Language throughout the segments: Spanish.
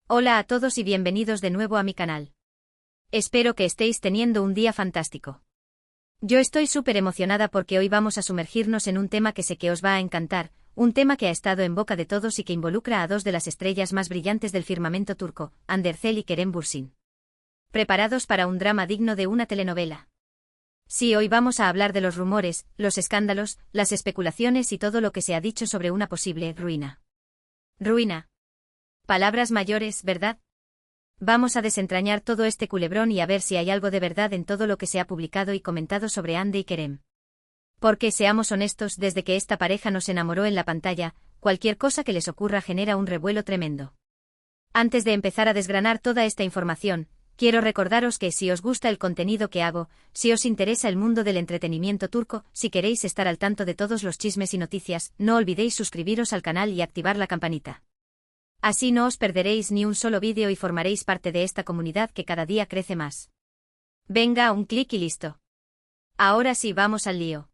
Hola a todos y bienvenidos de nuevo a mi canal. Espero que estéis teniendo un día fantástico. Yo estoy súper emocionada porque hoy vamos a sumergirnos en un tema que sé que os va a encantar, un tema que ha estado en boca de todos y que involucra a dos de las estrellas más brillantes del firmamento turco, Hande Erçel y Kerem Bürsin. ¿Preparados para un drama digno de una telenovela? Sí, hoy vamos a hablar de los rumores, los escándalos, las especulaciones y todo lo que se ha dicho sobre una posible ruina. Ruina. Palabras mayores, ¿verdad? Vamos a desentrañar todo este culebrón y a ver si hay algo de verdad en todo lo que se ha publicado y comentado sobre Hande y Kerem. Porque, seamos honestos, desde que esta pareja nos enamoró en la pantalla, cualquier cosa que les ocurra genera un revuelo tremendo. Antes de empezar a desgranar toda esta información, quiero recordaros que si os gusta el contenido que hago, si os interesa el mundo del entretenimiento turco, si queréis estar al tanto de todos los chismes y noticias, no olvidéis suscribiros al canal y activar la campanita. Así no os perderéis ni un solo vídeo y formaréis parte de esta comunidad que cada día crece más. Venga, un clic y listo. Ahora sí, vamos al lío.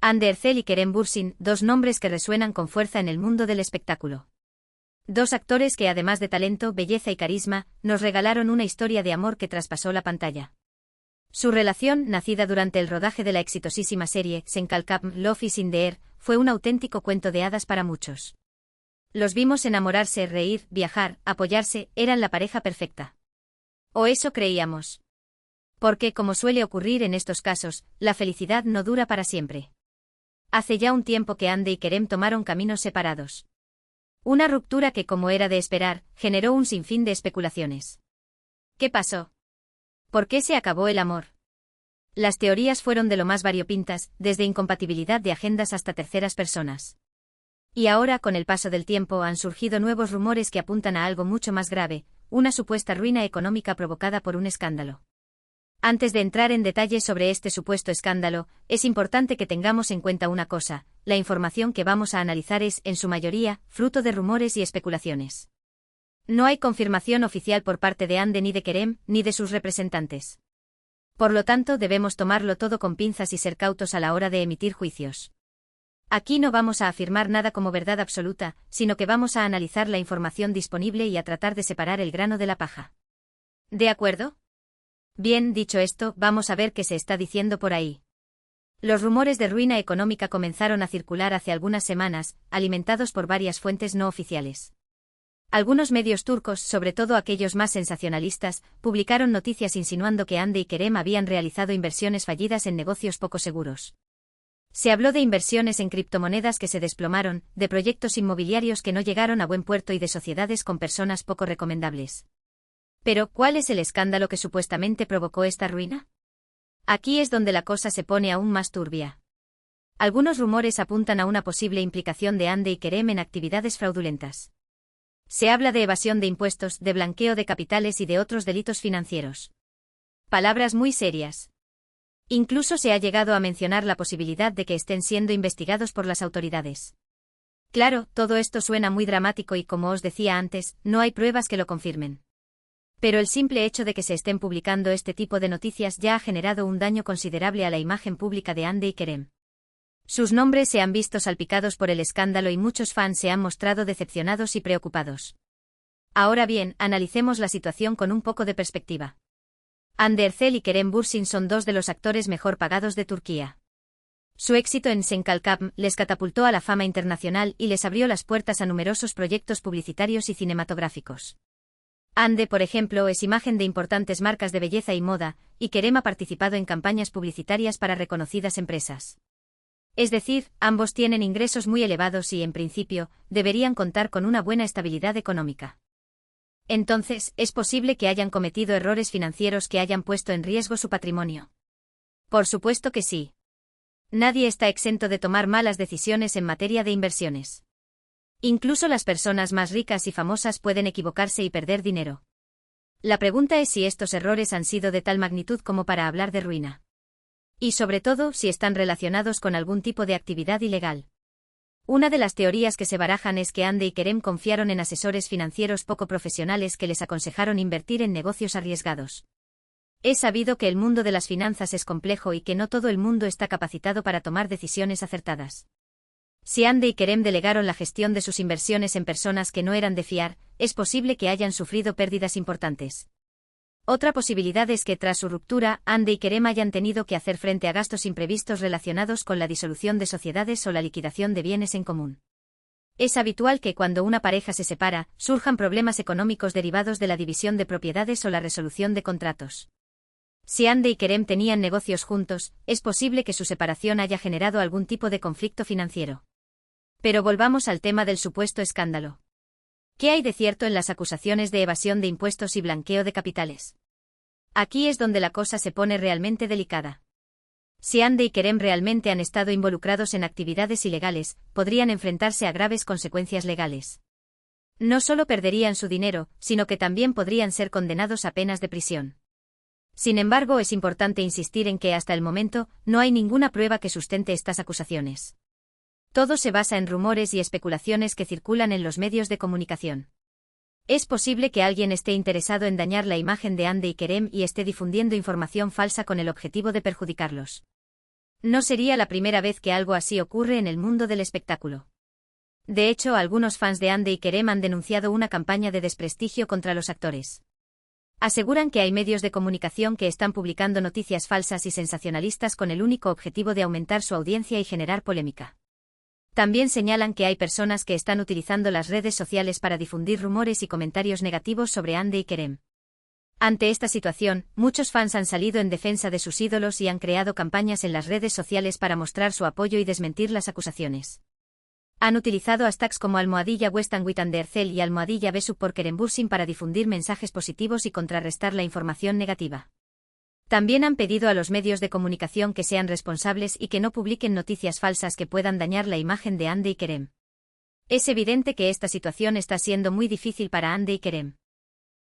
Hande Erçel y Kerem Bürsin, dos nombres que resuenan con fuerza en el mundo del espectáculo. Dos actores que, además de talento, belleza y carisma, nos regalaron una historia de amor que traspasó la pantalla. Su relación, nacida durante el rodaje de la exitosísima serie Senkalkam Love is in the Air, fue un auténtico cuento de hadas para muchos. Los vimos enamorarse, reír, viajar, apoyarse, eran la pareja perfecta. O eso creíamos. Porque, como suele ocurrir en estos casos, la felicidad no dura para siempre. Hace ya un tiempo que Hande y Kerem tomaron caminos separados. Una ruptura que, como era de esperar, generó un sinfín de especulaciones. ¿Qué pasó? ¿Por qué se acabó el amor? Las teorías fueron de lo más variopintas, desde incompatibilidad de agendas hasta terceras personas. Y ahora, con el paso del tiempo, han surgido nuevos rumores que apuntan a algo mucho más grave, una supuesta ruina económica provocada por un escándalo. Antes de entrar en detalles sobre este supuesto escándalo, es importante que tengamos en cuenta una cosa: la información que vamos a analizar es, en su mayoría, fruto de rumores y especulaciones. No hay confirmación oficial por parte de Hande ni de Kerem, ni de sus representantes. Por lo tanto, debemos tomarlo todo con pinzas y ser cautos a la hora de emitir juicios. Aquí no vamos a afirmar nada como verdad absoluta, sino que vamos a analizar la información disponible y a tratar de separar el grano de la paja. ¿De acuerdo? Bien, dicho esto, vamos a ver qué se está diciendo por ahí. Los rumores de ruina económica comenzaron a circular hace algunas semanas, alimentados por varias fuentes no oficiales. Algunos medios turcos, sobre todo aquellos más sensacionalistas, publicaron noticias insinuando que Hande y Kerem habían realizado inversiones fallidas en negocios poco seguros. Se habló de inversiones en criptomonedas que se desplomaron, de proyectos inmobiliarios que no llegaron a buen puerto y de sociedades con personas poco recomendables. Pero, ¿cuál es el escándalo que supuestamente provocó esta ruina? Aquí es donde la cosa se pone aún más turbia. Algunos rumores apuntan a una posible implicación de Hande y Kerem en actividades fraudulentas. Se habla de evasión de impuestos, de blanqueo de capitales y de otros delitos financieros. Palabras muy serias. Incluso se ha llegado a mencionar la posibilidad de que estén siendo investigados por las autoridades. Claro, todo esto suena muy dramático y, como os decía antes, no hay pruebas que lo confirmen. Pero el simple hecho de que se estén publicando este tipo de noticias ya ha generado un daño considerable a la imagen pública de Hande y Kerem. Sus nombres se han visto salpicados por el escándalo y muchos fans se han mostrado decepcionados y preocupados. Ahora bien, analicemos la situación con un poco de perspectiva. Hande Erçel y Kerem Bürsin son dos de los actores mejor pagados de Turquía. Su éxito en Senkalkam les catapultó a la fama internacional y les abrió las puertas a numerosos proyectos publicitarios y cinematográficos. Hande, por ejemplo, es imagen de importantes marcas de belleza y moda, y Kerem ha participado en campañas publicitarias para reconocidas empresas. Es decir, ambos tienen ingresos muy elevados y, en principio, deberían contar con una buena estabilidad económica. Entonces, ¿es posible que hayan cometido errores financieros que hayan puesto en riesgo su patrimonio? Por supuesto que sí. Nadie está exento de tomar malas decisiones en materia de inversiones. Incluso las personas más ricas y famosas pueden equivocarse y perder dinero. La pregunta es si estos errores han sido de tal magnitud como para hablar de ruina. Y sobre todo, si están relacionados con algún tipo de actividad ilegal. Una de las teorías que se barajan es que Hande y Kerem confiaron en asesores financieros poco profesionales que les aconsejaron invertir en negocios arriesgados. Es sabido que el mundo de las finanzas es complejo y que no todo el mundo está capacitado para tomar decisiones acertadas. Si Hande y Kerem delegaron la gestión de sus inversiones en personas que no eran de fiar, es posible que hayan sufrido pérdidas importantes. Otra posibilidad es que tras su ruptura, Hande y Kerem hayan tenido que hacer frente a gastos imprevistos relacionados con la disolución de sociedades o la liquidación de bienes en común. Es habitual que cuando una pareja se separa, surjan problemas económicos derivados de la división de propiedades o la resolución de contratos. Si Hande y Kerem tenían negocios juntos, es posible que su separación haya generado algún tipo de conflicto financiero. Pero volvamos al tema del supuesto escándalo. ¿Qué hay de cierto en las acusaciones de evasión de impuestos y blanqueo de capitales? Aquí es donde la cosa se pone realmente delicada. Si Hande y Kerem realmente han estado involucrados en actividades ilegales, podrían enfrentarse a graves consecuencias legales. No solo perderían su dinero, sino que también podrían ser condenados a penas de prisión. Sin embargo, es importante insistir en que hasta el momento no hay ninguna prueba que sustente estas acusaciones. Todo se basa en rumores y especulaciones que circulan en los medios de comunicación. Es posible que alguien esté interesado en dañar la imagen de Hande y Kerem y esté difundiendo información falsa con el objetivo de perjudicarlos. No sería la primera vez que algo así ocurre en el mundo del espectáculo. De hecho, algunos fans de Hande y Kerem han denunciado una campaña de desprestigio contra los actores. Aseguran que hay medios de comunicación que están publicando noticias falsas y sensacionalistas con el único objetivo de aumentar su audiencia y generar polémica. También señalan que hay personas que están utilizando las redes sociales para difundir rumores y comentarios negativos sobre Hande y Kerem. Ante esta situación, muchos fans han salido en defensa de sus ídolos y han creado campañas en las redes sociales para mostrar su apoyo y desmentir las acusaciones. Han utilizado hashtags como #WestandWithAndercel y #Besupporkerenbursin para difundir mensajes positivos y contrarrestar la información negativa. También han pedido a los medios de comunicación que sean responsables y que no publiquen noticias falsas que puedan dañar la imagen de Hande y Kerem. Es evidente que esta situación está siendo muy difícil para Hande y Kerem.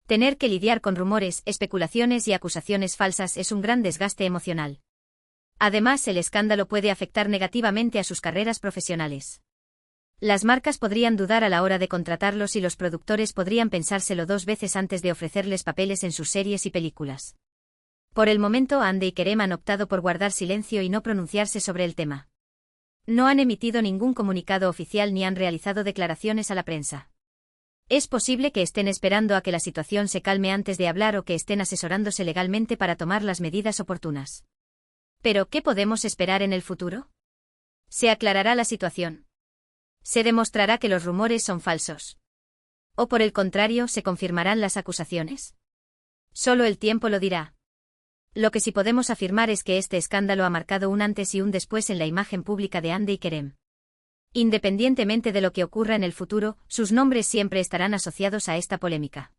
Tener que lidiar con rumores, especulaciones y acusaciones falsas es un gran desgaste emocional. Además, el escándalo puede afectar negativamente a sus carreras profesionales. Las marcas podrían dudar a la hora de contratarlos y los productores podrían pensárselo 2 veces antes de ofrecerles papeles en sus series y películas. Por el momento, Hande y Kerem han optado por guardar silencio y no pronunciarse sobre el tema. No han emitido ningún comunicado oficial ni han realizado declaraciones a la prensa. Es posible que estén esperando a que la situación se calme antes de hablar o que estén asesorándose legalmente para tomar las medidas oportunas. Pero, ¿qué podemos esperar en el futuro? ¿Se aclarará la situación? ¿Se demostrará que los rumores son falsos? ¿O por el contrario, se confirmarán las acusaciones? Solo el tiempo lo dirá. Lo que sí podemos afirmar es que este escándalo ha marcado un antes y un después en la imagen pública de Hande y Kerem. Independientemente de lo que ocurra en el futuro, sus nombres siempre estarán asociados a esta polémica.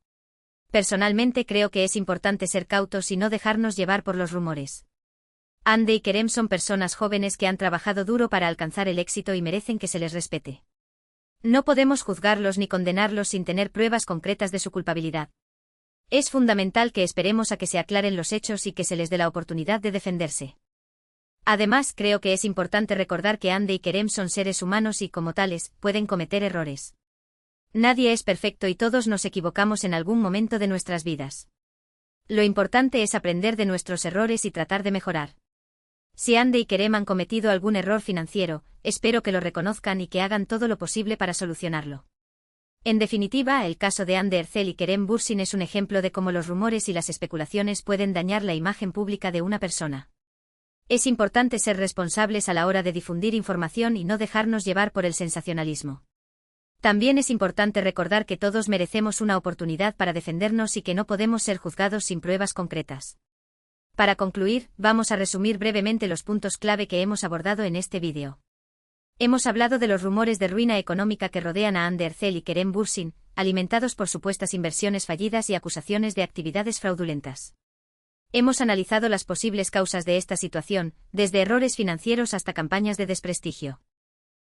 Personalmente creo que es importante ser cautos y no dejarnos llevar por los rumores. Hande y Kerem son personas jóvenes que han trabajado duro para alcanzar el éxito y merecen que se les respete. No podemos juzgarlos ni condenarlos sin tener pruebas concretas de su culpabilidad. Es fundamental que esperemos a que se aclaren los hechos y que se les dé la oportunidad de defenderse. Además, creo que es importante recordar que Hande y Kerem son seres humanos y, como tales, pueden cometer errores. Nadie es perfecto y todos nos equivocamos en algún momento de nuestras vidas. Lo importante es aprender de nuestros errores y tratar de mejorar. Si Hande y Kerem han cometido algún error financiero, espero que lo reconozcan y que hagan todo lo posible para solucionarlo. En definitiva, el caso de Hande Erçel y Kerem Bürsin es un ejemplo de cómo los rumores y las especulaciones pueden dañar la imagen pública de una persona. Es importante ser responsables a la hora de difundir información y no dejarnos llevar por el sensacionalismo. También es importante recordar que todos merecemos una oportunidad para defendernos y que no podemos ser juzgados sin pruebas concretas. Para concluir, vamos a resumir brevemente los puntos clave que hemos abordado en este vídeo. Hemos hablado de los rumores de ruina económica que rodean a Hande Erçel y Kerem Bürsin, alimentados por supuestas inversiones fallidas y acusaciones de actividades fraudulentas. Hemos analizado las posibles causas de esta situación, desde errores financieros hasta campañas de desprestigio.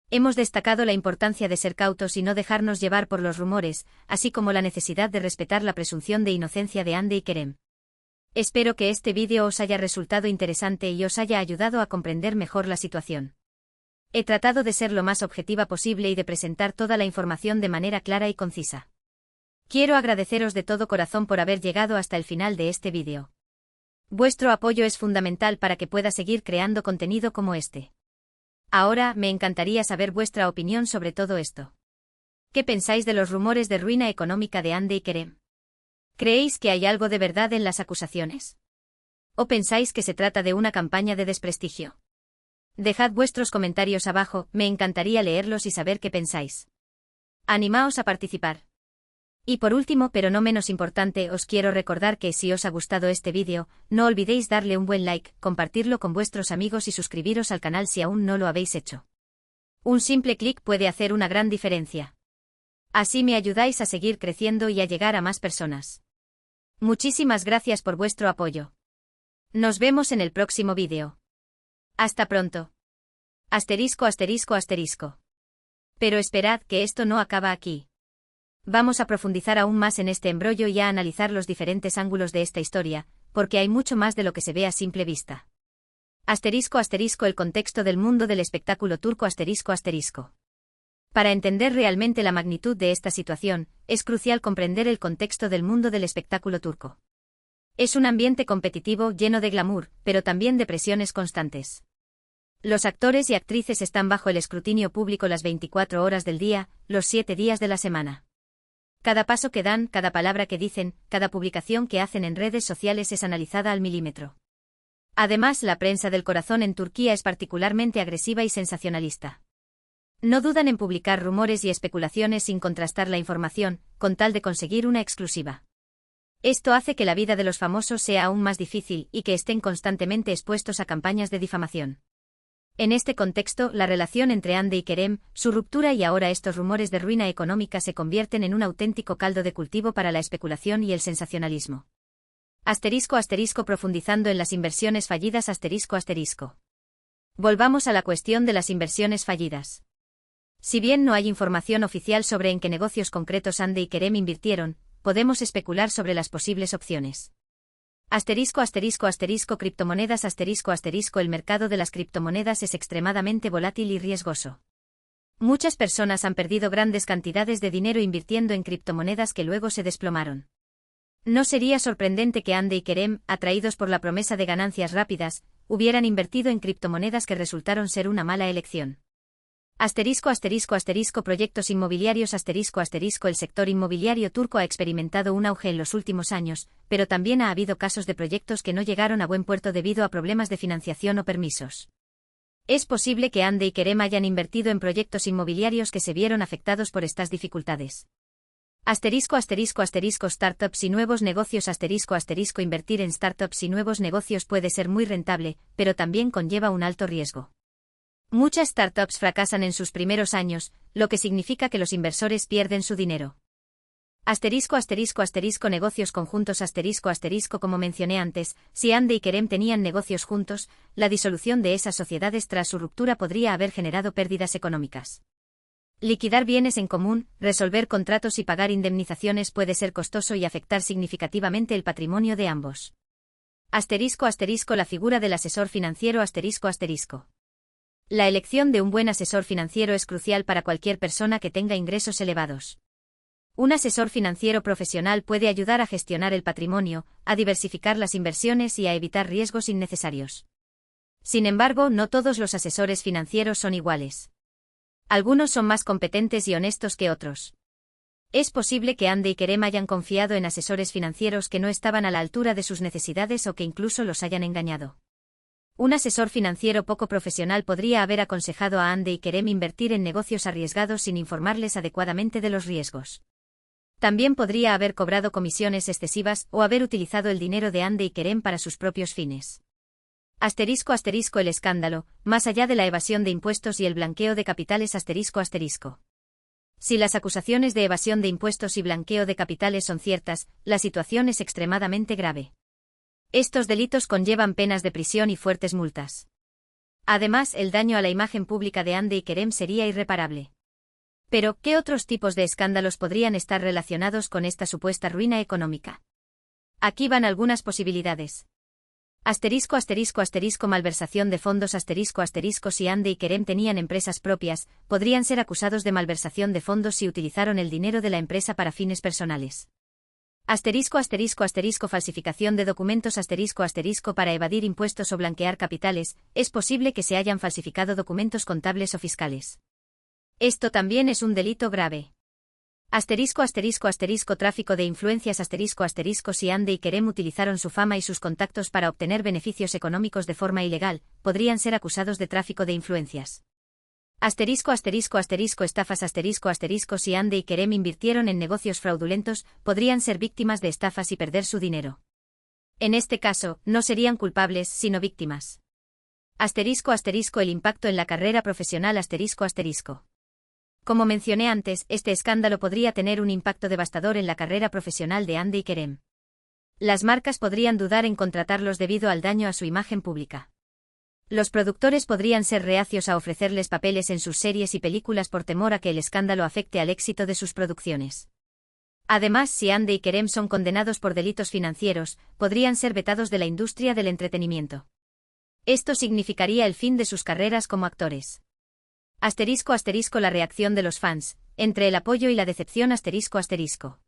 Hemos destacado la importancia de ser cautos y no dejarnos llevar por los rumores, así como la necesidad de respetar la presunción de inocencia de Hande y Kerem. Espero que este vídeo os haya resultado interesante y os haya ayudado a comprender mejor la situación. He tratado de ser lo más objetiva posible y de presentar toda la información de manera clara y concisa. Quiero agradeceros de todo corazón por haber llegado hasta el final de este vídeo. Vuestro apoyo es fundamental para que pueda seguir creando contenido como este. Ahora, me encantaría saber vuestra opinión sobre todo esto. ¿Qué pensáis de los rumores de ruina económica de Hande y Kerem? ¿Creéis que hay algo de verdad en las acusaciones? ¿O pensáis que se trata de una campaña de desprestigio? Dejad vuestros comentarios abajo, me encantaría leerlos y saber qué pensáis. Animaos a participar. Y por último, pero no menos importante, os quiero recordar que si os ha gustado este vídeo, no olvidéis darle un buen like, compartirlo con vuestros amigos y suscribiros al canal si aún no lo habéis hecho. Un simple clic puede hacer una gran diferencia. Así me ayudáis a seguir creciendo y a llegar a más personas. Muchísimas gracias por vuestro apoyo. Nos vemos en el próximo vídeo. Hasta pronto. Asterisco, asterisco, asterisco. Pero esperad que esto no acaba aquí. Vamos a profundizar aún más en este embrollo y a analizar los diferentes ángulos de esta historia, porque hay mucho más de lo que se ve a simple vista. Asterisco, asterisco, el contexto del mundo del espectáculo turco, asterisco, asterisco. Para entender realmente la magnitud de esta situación, es crucial comprender el contexto del mundo del espectáculo turco. Es un ambiente competitivo lleno de glamour, pero también de presiones constantes. Los actores y actrices están bajo el escrutinio público las 24 horas del día, los 7 días de la semana. Cada paso que dan, cada palabra que dicen, cada publicación que hacen en redes sociales es analizada al milímetro. Además, la prensa del corazón en Turquía es particularmente agresiva y sensacionalista. No dudan en publicar rumores y especulaciones sin contrastar la información, con tal de conseguir una exclusiva. Esto hace que la vida de los famosos sea aún más difícil y que estén constantemente expuestos a campañas de difamación. En este contexto, la relación entre Hande y Kerem, su ruptura y ahora estos rumores de ruina económica se convierten en un auténtico caldo de cultivo para la especulación y el sensacionalismo. Asterisco, asterisco, profundizando en las inversiones fallidas, asterisco, asterisco. Volvamos a la cuestión de las inversiones fallidas. Si bien no hay información oficial sobre en qué negocios concretos Hande y Kerem invirtieron, podemos especular sobre las posibles opciones. Asterisco, asterisco, asterisco, criptomonedas, asterisco, asterisco, el mercado de las criptomonedas es extremadamente volátil y riesgoso. Muchas personas han perdido grandes cantidades de dinero invirtiendo en criptomonedas que luego se desplomaron. No sería sorprendente que Hande y Kerem, atraídos por la promesa de ganancias rápidas, hubieran invertido en criptomonedas que resultaron ser una mala elección. Asterisco, asterisco, asterisco, proyectos inmobiliarios, asterisco, asterisco, el sector inmobiliario turco ha experimentado un auge en los últimos años, pero también ha habido casos de proyectos que no llegaron a buen puerto debido a problemas de financiación o permisos. Es posible que Hande y Kerem hayan invertido en proyectos inmobiliarios que se vieron afectados por estas dificultades. Asterisco, asterisco, asterisco, startups y nuevos negocios, asterisco, asterisco, invertir en startups y nuevos negocios puede ser muy rentable, pero también conlleva un alto riesgo. Muchas startups fracasan en sus primeros años, lo que significa que los inversores pierden su dinero. Asterisco, asterisco, asterisco, negocios conjuntos, asterisco, asterisco, como mencioné antes, si Hande y Kerem tenían negocios juntos, la disolución de esas sociedades tras su ruptura podría haber generado pérdidas económicas. Liquidar bienes en común, resolver contratos y pagar indemnizaciones puede ser costoso y afectar significativamente el patrimonio de ambos. Asterisco, asterisco, la figura del asesor financiero, asterisco, asterisco. La elección de un buen asesor financiero es crucial para cualquier persona que tenga ingresos elevados. Un asesor financiero profesional puede ayudar a gestionar el patrimonio, a diversificar las inversiones y a evitar riesgos innecesarios. Sin embargo, no todos los asesores financieros son iguales. Algunos son más competentes y honestos que otros. Es posible que Hande y Kerem hayan confiado en asesores financieros que no estaban a la altura de sus necesidades o que incluso los hayan engañado. Un asesor financiero poco profesional podría haber aconsejado a Hande y Kerem invertir en negocios arriesgados sin informarles adecuadamente de los riesgos. También podría haber cobrado comisiones excesivas o haber utilizado el dinero de Hande y Kerem para sus propios fines. Asterisco, asterisco, el escándalo, más allá de la evasión de impuestos y el blanqueo de capitales, asterisco, asterisco. Si las acusaciones de evasión de impuestos y blanqueo de capitales son ciertas, la situación es extremadamente grave. Estos delitos conllevan penas de prisión y fuertes multas. Además, el daño a la imagen pública de Hande y Kerem sería irreparable. Pero, ¿qué otros tipos de escándalos podrían estar relacionados con esta supuesta ruina económica? Aquí van algunas posibilidades. Asterisco, asterisco, asterisco, malversación de fondos, asterisco, asterisco, si Hande y Kerem tenían empresas propias, podrían ser acusados de malversación de fondos si utilizaron el dinero de la empresa para fines personales. Asterisco asterisco asterisco falsificación de documentos asterisco asterisco para evadir impuestos o blanquear capitales, es posible que se hayan falsificado documentos contables o fiscales. Esto también es un delito grave. Asterisco asterisco asterisco tráfico de influencias asterisco asterisco si Ande y Kerem utilizaron su fama y sus contactos para obtener beneficios económicos de forma ilegal, podrían ser acusados de tráfico de influencias. Asterisco asterisco asterisco estafas asterisco asterisco si Ande y Kerem invirtieron en negocios fraudulentos, podrían ser víctimas de estafas y perder su dinero. En este caso, no serían culpables, sino víctimas. Asterisco asterisco el impacto en la carrera profesional asterisco asterisco. Como mencioné antes, este escándalo podría tener un impacto devastador en la carrera profesional de Ande y Kerem. Las marcas podrían dudar en contratarlos debido al daño a su imagen pública. Los productores podrían ser reacios a ofrecerles papeles en sus series y películas por temor a que el escándalo afecte al éxito de sus producciones. Además, si Ande y Kerem son condenados por delitos financieros, podrían ser vetados de la industria del entretenimiento. Esto significaría el fin de sus carreras como actores. Asterisco asterisco la reacción de los fans, entre el apoyo y la decepción asterisco asterisco.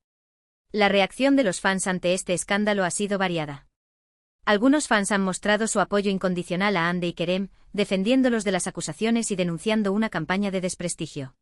La reacción de los fans ante este escándalo ha sido variada. Algunos fans han mostrado su apoyo incondicional a Ande y Kerem, defendiéndolos de las acusaciones y denunciando una campaña de desprestigio.